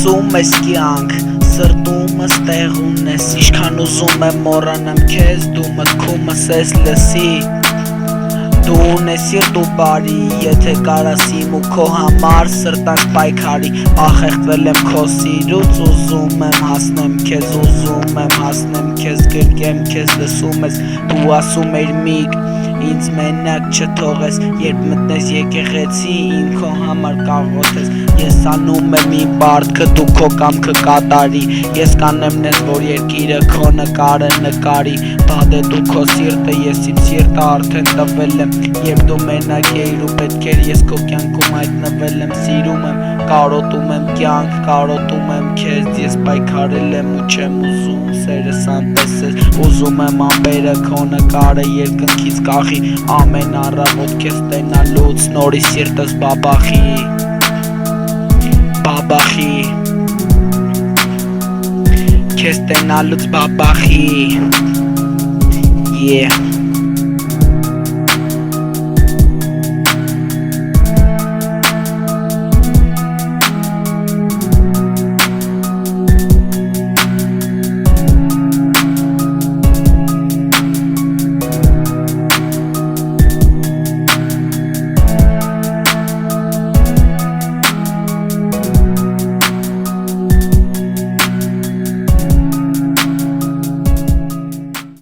ասում ես կյանք, սրտումս տեղ ունես, ինչքան ուզում եմ մոռանամ քեզ, դու մտքումս ես լսի, դու ունես սիրտ ու բարի, եթե կարաս իմ ու քո համար սրտանք պայքարի, ախեղտվել եմ քո սիրուց, ուզում եմ հասնեմ քեզ, ուզում եմ հասնեմ քեզ, գրկեմ քեզ, լսում ես, դու ասում էիր միգ ինձ մենակ չթողես, երբ մտնես եկեղեցի իմ քո համար կաղոթես, ես անում եմ իմ պարտքը, դու քո կամքը կատարի, ես կանեմ նենց որ երկիրը քո նկարը նկարի, բադ է դու քո սիրտը, ես իմ սիրտը արդեն տվել եմ, երբ դու մենակ էիր ու պետք էր ես քո կյանքում հայտնվել եմ, սիրում եմ, կարոտում եմ կյանք, կարոտում եմ քեզ, ես պայքարել եմ ու չեմ ուզում սերս անպես ես, ուզում եմ ամպերը քո նկարը երկնքից կախի, ամեն առավոտ քեզ տենալուց նորից սիրտս բաբախի, բաբախի, քեզ տենալուց բաբախի, yeah.